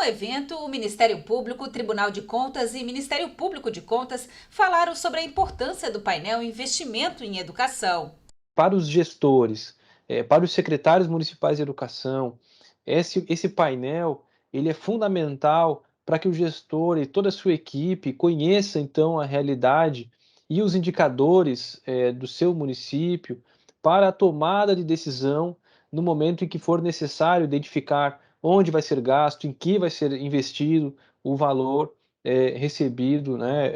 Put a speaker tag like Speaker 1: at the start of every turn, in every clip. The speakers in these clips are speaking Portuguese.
Speaker 1: evento, o Ministério Público, Tribunal de Contas e Ministério Público de Contas falaram sobre a importância do painel Investimento em Educação.
Speaker 2: Para os gestores, para os secretários municipais de educação, esse painel ele é fundamental para que o gestor e toda a sua equipe conheça então a realidade e os indicadores do seu município para a tomada de decisão no momento em que for necessário identificar onde vai ser gasto, em que vai ser investido o valor recebido, né,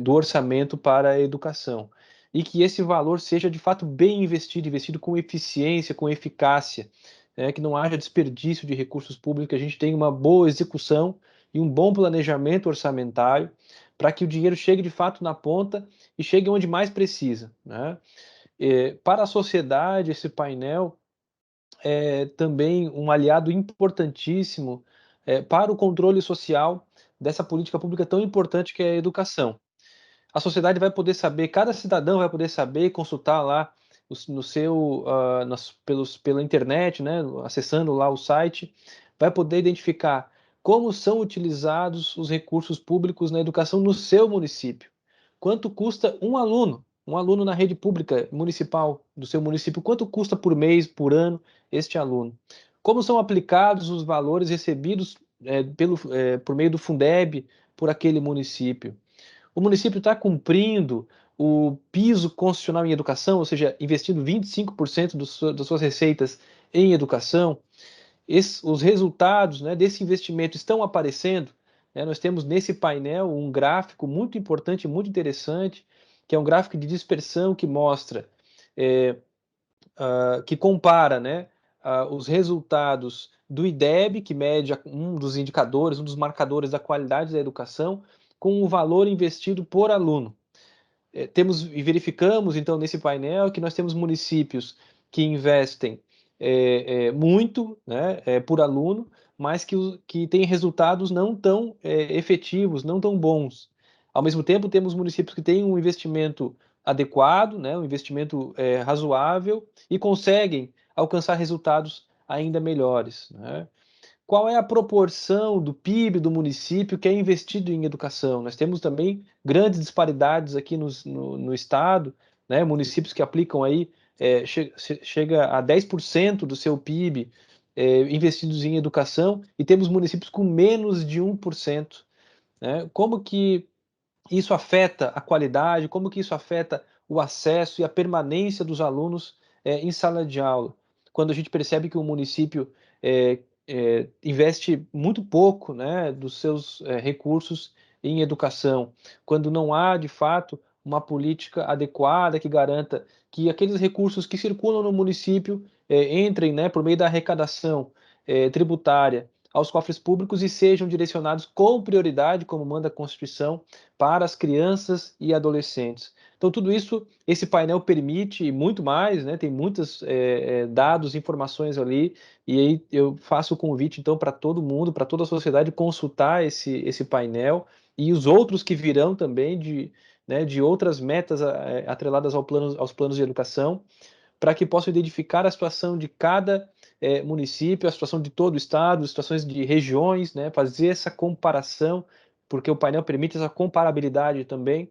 Speaker 2: do orçamento para a educação e que esse valor seja de fato bem investido, investido com eficiência, com eficácia, né, que não haja desperdício de recursos públicos, que a gente tenha uma boa execução e um bom planejamento orçamentário para que o dinheiro chegue de fato na ponta e chegue onde mais precisa, né? Para a sociedade, esse painel é também um aliado importantíssimo para o controle social dessa política pública tão importante que é a educação. A sociedade vai poder saber, cada cidadão vai poder saber e consultar lá no seu, pela internet, né, acessando lá o site, vai poder identificar como são utilizados os recursos públicos na educação no seu município. Quanto custa um aluno na rede pública municipal do seu município, quanto custa por mês, por ano, este aluno? Como são aplicados os valores recebidos por meio do Fundeb por aquele município? O município está cumprindo o piso constitucional em educação, ou seja, investindo 25% das suas receitas em educação. Os resultados, né, desse investimento estão aparecendo. Né? Nós temos nesse painel um gráfico muito importante, muito interessante, que é um gráfico de dispersão que mostra, que compara, né, os resultados do IDEB, que mede um dos indicadores, um dos marcadores da qualidade da educação, com o valor investido por aluno. Temos e verificamos, então, nesse painel, que nós temos municípios que investem muito, né, por aluno, mas que têm resultados não tão efetivos, não tão bons. Ao mesmo tempo, temos municípios que têm um investimento adequado, né, um investimento razoável e conseguem alcançar resultados ainda melhores, né? Qual é a proporção do PIB do município que é investido em educação? Nós temos também grandes disparidades aqui no estado, né? Municípios que aplicam aí, chega a 10% do seu PIB investidos em educação, e temos municípios com menos de 1%. Né? Como que isso afeta a qualidade, como que isso afeta o acesso e a permanência dos alunos em sala de aula? Quando a gente percebe que o município investe muito pouco, né, dos seus recursos em educação, quando não há, de fato, uma política adequada que garanta que aqueles recursos que circulam no município entrem, né, por meio da arrecadação tributária aos cofres públicos e sejam direcionados com prioridade, como manda a Constituição, para as crianças e adolescentes. Então, tudo isso, esse painel permite, e muito mais, né, tem muitos dados, informações ali, e aí eu faço o convite, então, para todo mundo, para toda a sociedade, consultar esse painel e os outros que virão também de outras metas atreladas aos planos de educação, para que possam identificar a situação de cada município, a situação de todo o estado, situações de regiões, né, fazer essa comparação, porque o painel permite essa comparabilidade também,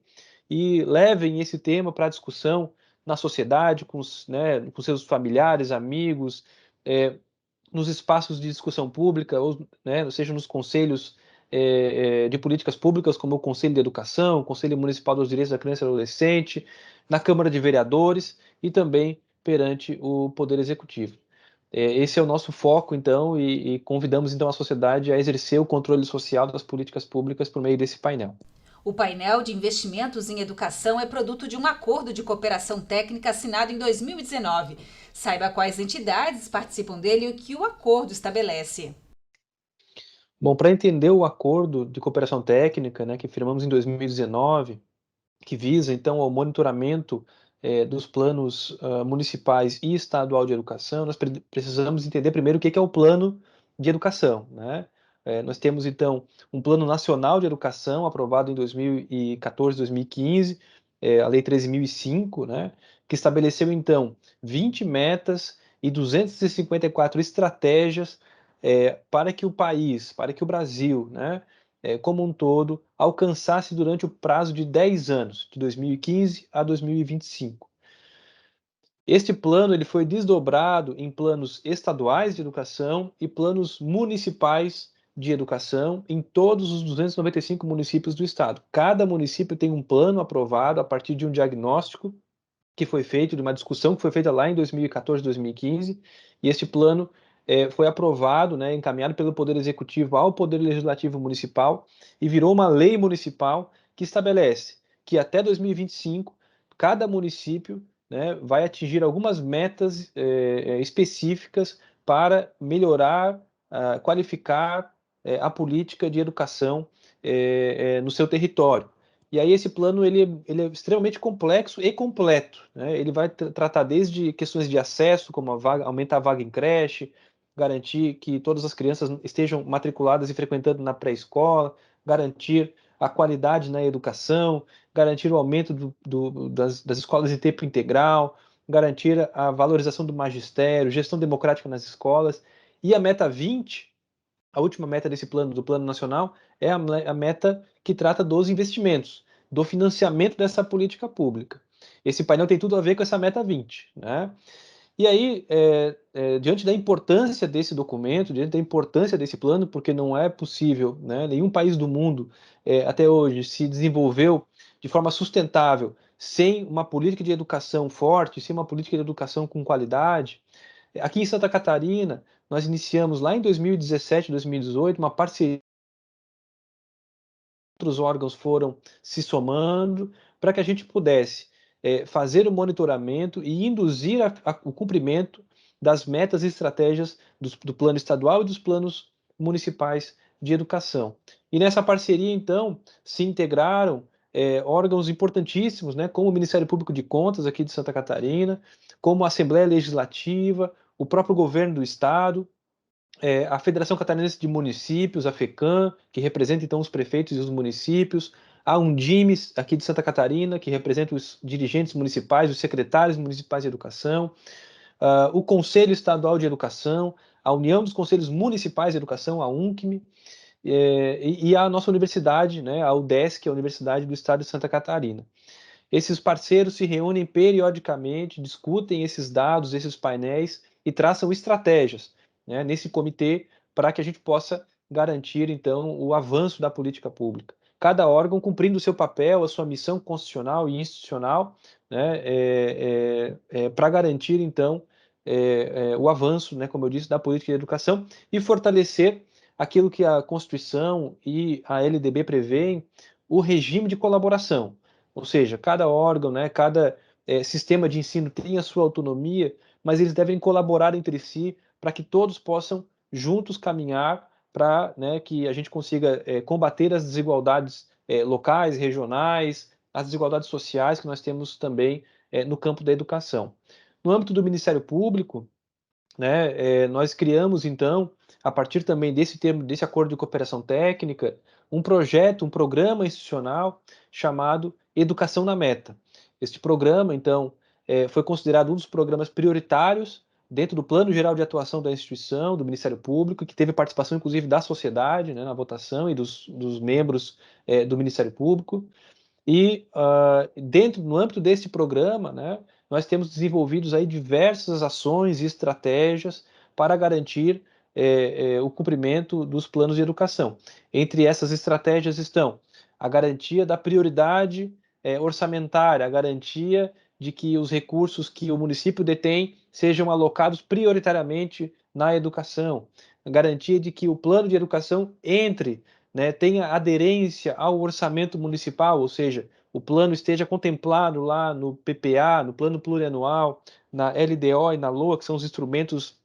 Speaker 2: e levem esse tema para discussão na sociedade, né, com seus familiares, amigos, nos espaços de discussão pública, ou, né, seja nos conselhos de políticas públicas, como o Conselho de Educação, o Conselho Municipal dos Direitos da Criança e do Adolescente, na Câmara de Vereadores e também perante o Poder Executivo. Esse é o nosso foco, então, e convidamos, então, a sociedade a exercer o controle social das políticas públicas por meio desse painel.
Speaker 1: O painel de investimentos em educação é produto de um acordo de cooperação técnica assinado em 2019. Saiba quais entidades participam dele e o que o acordo estabelece.
Speaker 2: Bom, para entender o acordo de cooperação técnica, né, que firmamos em 2019, que visa, então, ao monitoramento dos planos municipais e estadual de educação, nós precisamos entender primeiro o que é o plano de educação, né? Nós temos, então, um plano nacional de educação aprovado em 2014, 2015, a Lei 13.005, né? Que estabeleceu, então, 20 metas e 254 estratégias para que o país, para que o Brasil, né, como um todo, alcançasse durante o prazo de 10 anos, de 2015 a 2025. Este plano ele foi desdobrado em planos estaduais de educação e planos municipais de educação em todos os 295 municípios do estado. Cada município tem um plano aprovado a partir de um diagnóstico que foi feito, de uma discussão que foi feita lá em 2014, 2015, e este plano foi aprovado, né, encaminhado pelo Poder Executivo ao Poder Legislativo Municipal e virou uma lei municipal que estabelece que até 2025 cada município, né, vai atingir algumas metas específicas para melhorar, qualificar a política de educação no seu território. E aí esse plano ele é extremamente complexo e completo, né? Ele vai tratar desde questões de acesso, como aumentar a vaga em creche, garantir que todas as crianças estejam matriculadas e frequentando na pré-escola, garantir a qualidade na educação, garantir o aumento das escolas em tempo integral, garantir a valorização do magistério, gestão democrática nas escolas. E a meta 20, a última meta desse plano, do Plano Nacional, é a meta que trata dos investimentos, do financiamento dessa política pública. Esse painel tem tudo a ver com essa meta 20, né? E aí, diante da importância desse documento, diante da importância desse plano, porque não é possível, né, nenhum país do mundo até hoje se desenvolveu de forma sustentável sem uma política de educação forte, sem uma política de educação com qualidade. Aqui em Santa Catarina, nós iniciamos lá em 2017, 2018, uma parceria, outros órgãos foram se somando para que a gente pudesse fazer o monitoramento e induzir o cumprimento das metas e estratégias do plano estadual e dos planos municipais de educação. E nessa parceria, então, se integraram órgãos importantíssimos, né, como o Ministério Público de Contas aqui de Santa Catarina, como a Assembleia Legislativa, o próprio governo do estado, a Federação Catarinense de Municípios, a FECAM, que representa então os prefeitos e os municípios, a Undimes, aqui de Santa Catarina, que representa os dirigentes municipais, os secretários municipais de educação, o Conselho Estadual de Educação, a União dos Conselhos Municipais de Educação, a UNCM, e a nossa universidade, né, a UDESC, a Universidade do Estado de Santa Catarina. Esses parceiros se reúnem periodicamente, discutem esses dados, esses painéis e traçam estratégias, né, nesse comitê para que a gente possa garantir, então, o avanço da política pública. Cada órgão cumprindo o seu papel, a sua missão constitucional e institucional, né, para garantir, então, o avanço, né, como eu disse, da política de educação e fortalecer aquilo que a Constituição e a LDB prevêem, o regime de colaboração. Ou seja, cada órgão, né, cada sistema de ensino tem a sua autonomia, mas eles devem colaborar entre si para que todos possam juntos caminhar para, né, que a gente consiga combater as desigualdades locais, regionais, as desigualdades sociais que nós temos também no campo da educação. No âmbito do Ministério Público, né, nós criamos, então, a partir também desse acordo de cooperação técnica, um projeto, um programa institucional chamado Educação na Meta. Este programa, então, foi considerado um dos programas prioritários dentro do Plano Geral de Atuação da instituição, do Ministério Público, que teve participação, inclusive, da sociedade, né, na votação e dos membros do Ministério Público. E no âmbito desse programa, né, nós temos desenvolvidos aí diversas ações e estratégias para garantir o cumprimento dos planos de educação. Entre essas estratégias estão a garantia da prioridade orçamentária, a garantia de que os recursos que o município detém sejam alocados prioritariamente na educação, a garantia de que o plano de educação entre, né, tenha aderência ao orçamento municipal, ou seja, o plano esteja contemplado lá no PPA, no Plano Plurianual, na LDO e na LOA, que são os instrumentos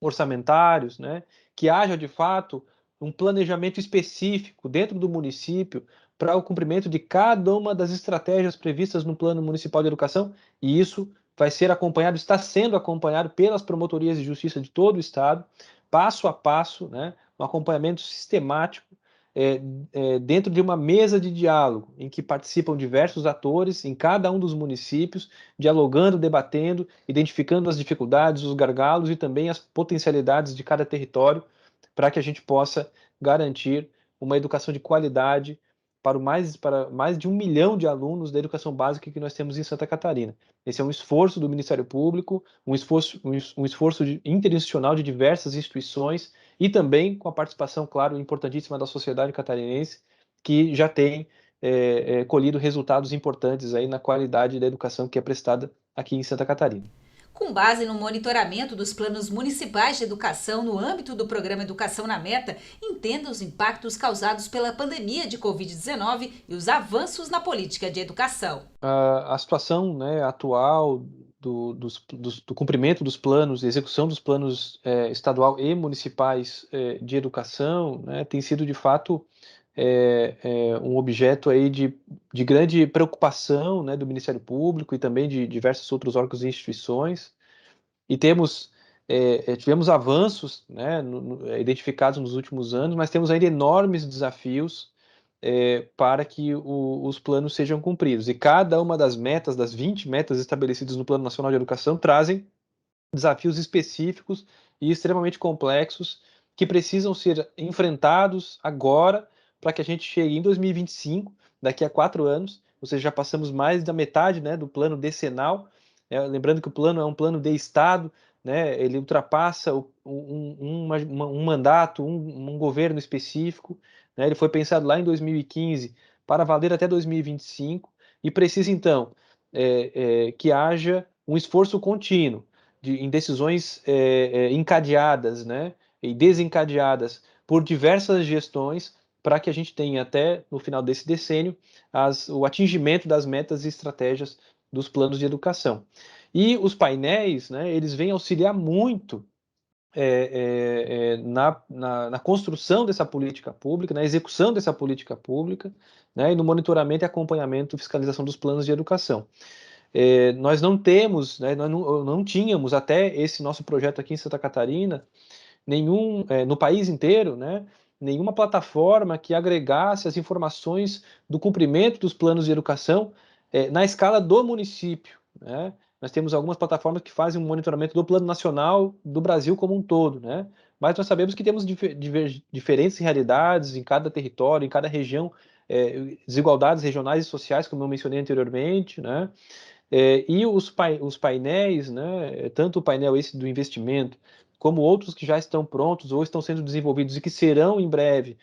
Speaker 2: orçamentários, né, que haja de fato um planejamento específico dentro do município para o cumprimento de cada uma das estratégias previstas no Plano Municipal de Educação, e isso vai ser acompanhado, está sendo acompanhado pelas promotorias de justiça de todo o estado, passo a passo, né, um acompanhamento sistemático dentro de uma mesa de diálogo em que participam diversos atores em cada um dos municípios, dialogando, debatendo, identificando as dificuldades, os gargalos e também as potencialidades de cada território para que a gente possa garantir uma educação de qualidade para mais de 1 milhão de alunos da educação básica que nós temos em Santa Catarina. Esse é um esforço do Ministério Público, um esforço interinstitucional de diversas instituições e também com a participação, claro, importantíssima da sociedade catarinense, que já tem colhido resultados importantes aí na qualidade da educação que é prestada aqui em Santa Catarina.
Speaker 1: Com base no monitoramento dos planos municipais de educação no âmbito do programa Educação na Meta, entenda os impactos causados pela pandemia de Covid-19 e os avanços na política de educação.
Speaker 2: A situação, né, atual do cumprimento dos planos, execução dos planos estadual e municipais de educação, né, tem sido de fato um objeto aí de grande preocupação, né, do Ministério Público e também de diversos outros órgãos e instituições. E tivemos avanços, né, identificados nos últimos anos, mas temos ainda enormes desafios para que os planos sejam cumpridos. E cada uma das metas, das 20 metas estabelecidas no Plano Nacional de Educação, trazem desafios específicos e extremamente complexos que precisam ser enfrentados agora para que a gente chegue em 2025, daqui a 4 anos, ou seja, já passamos mais da metade, né, do plano decenal. Lembrando que o plano é um plano de Estado, né, ele ultrapassa um mandato, um governo específico, né, ele foi pensado lá em 2015 para valer até 2025 e precisa, então, que haja um esforço contínuo em decisões encadeadas, né, e desencadeadas por diversas gestões para que a gente tenha até no final desse decênio o atingimento das metas e estratégias dos planos de educação. E os painéis, né, eles vêm auxiliar muito na construção dessa política pública, na execução dessa política pública, né, e no monitoramento e acompanhamento e fiscalização dos planos de educação. Nós não temos, né, nós não tínhamos até esse nosso projeto aqui em Santa Catarina, no país inteiro, né, nenhuma plataforma que agregasse as informações do cumprimento dos planos de educação na escala do município, né? Nós temos algumas plataformas que fazem um monitoramento do Plano Nacional do Brasil como um todo, né? Mas nós sabemos que temos diferentes realidades em cada território, em cada região, desigualdades regionais e sociais, como eu mencionei anteriormente, né? E os painéis, né, tanto o painel esse do investimento, como outros que já estão prontos ou estão sendo desenvolvidos e que serão em breve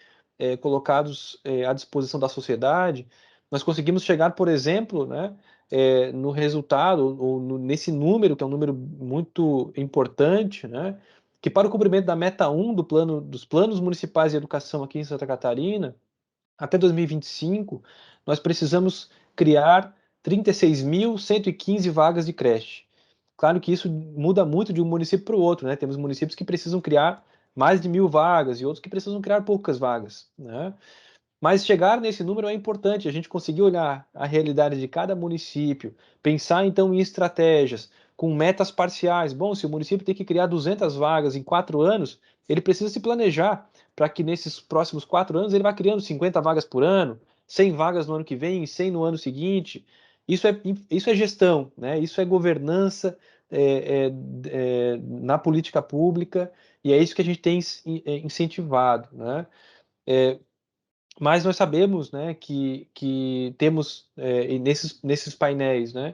Speaker 2: colocados à disposição da sociedade, nós conseguimos chegar, por exemplo, né, no resultado, ou nesse número, que é um número muito importante, né, que para o cumprimento da meta 1 dos planos municipais de educação aqui em Santa Catarina, até 2025, nós precisamos criar 36.115 vagas de creche. Claro que isso muda muito de um município para o outro, né? Temos municípios que precisam criar mais de 1.000 vagas e outros que precisam criar poucas vagas, né? Mas chegar nesse número é importante, a gente conseguir olhar a realidade de cada município, pensar então em estratégias, com metas parciais. Bom, se o município tem que criar 200 vagas em 4 anos, ele precisa se planejar para que nesses próximos 4 anos ele vá criando 50 vagas por ano, 100 vagas no ano que vem, 100 no ano seguinte. Isso é gestão, né? Isso é governança na política pública, e é isso que a gente tem incentivado, né? Mas nós sabemos, né, que temos nesses painéis, né,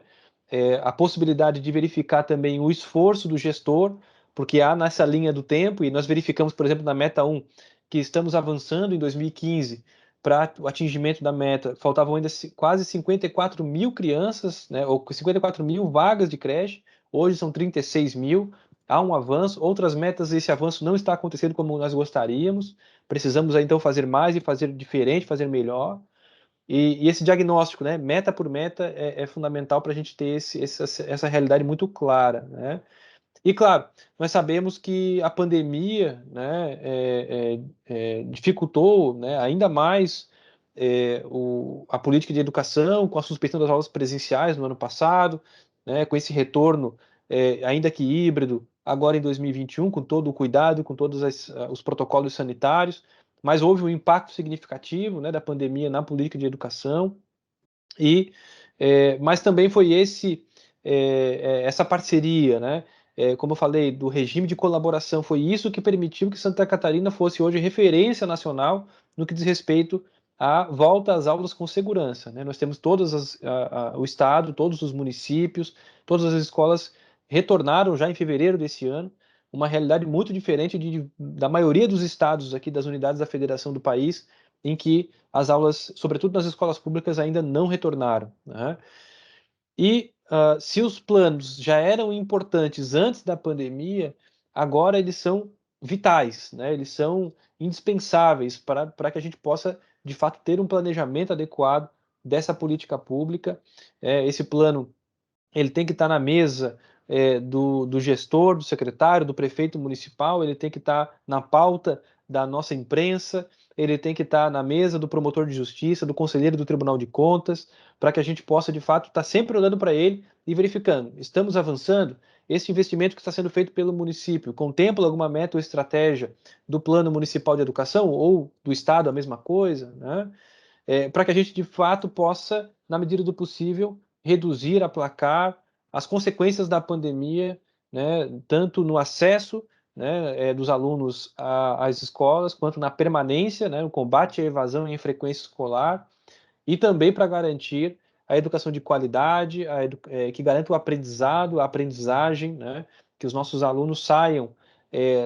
Speaker 2: a possibilidade de verificar também o esforço do gestor, porque há nessa linha do tempo, e nós verificamos, por exemplo, na meta 1, que estamos avançando em 2015 para o atingimento da meta, faltavam ainda quase 54 mil crianças, né, ou 54 mil vagas de creche, hoje são 36 mil, há um avanço, outras metas, esse avanço não está acontecendo como nós gostaríamos, precisamos então fazer mais e fazer diferente, fazer melhor. E esse diagnóstico, né, meta por meta, é fundamental para a gente ter essa realidade muito clara, né? E claro, nós sabemos que a pandemia, né, dificultou, né, ainda mais a política de educação, com a suspensão das aulas presenciais no ano passado, né, com esse retorno, ainda que híbrido, agora em 2021, com todo o cuidado, com todos os protocolos sanitários, mas houve um impacto significativo, né, da pandemia na política de educação, mas também foi essa parceria, né, como eu falei, do regime de colaboração, foi isso que permitiu que Santa Catarina fosse hoje referência nacional no que diz respeito à volta às aulas com segurança, né? Nós temos o estado, todos os municípios, todas as escolas retornaram já em fevereiro desse ano, uma realidade muito diferente da maioria dos estados aqui, das unidades da federação do país, em que as aulas, sobretudo nas escolas públicas, ainda não retornaram, né? E se os planos já eram importantes antes da pandemia, agora eles são vitais, né? Eles são indispensáveis para que a gente possa, de fato, ter um planejamento adequado dessa política pública. Esse plano ele tem que estar na mesa do gestor, do secretário, do prefeito municipal, ele tem que estar na pauta da nossa imprensa, ele tem que estar na mesa do promotor de justiça, do conselheiro do Tribunal de Contas, para que a gente possa, de fato, estar sempre olhando para ele e verificando, estamos avançando? Esse investimento que está sendo feito pelo município contempla alguma meta ou estratégia do Plano Municipal de Educação ou do Estado, a mesma coisa, né? Para que a gente de fato possa, na medida do possível, reduzir, aplacar as consequências da pandemia, né, tanto no acesso, né, dos alunos às escolas, quanto na permanência, né, no combate à evasão e à frequência escolar, e também para garantir a educação de qualidade, que garanta o aprendizado, a aprendizagem, né, que os nossos alunos saiam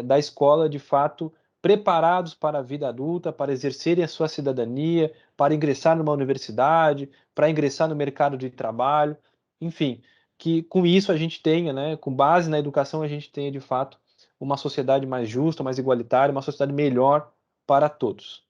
Speaker 2: da escola de fato preparados para a vida adulta, para exercerem a sua cidadania, para ingressar numa universidade, para ingressar no mercado de trabalho, enfim, que com isso a gente tenha, né, com base na educação, a gente tenha de fato uma sociedade mais justa, mais igualitária, uma sociedade melhor para todos.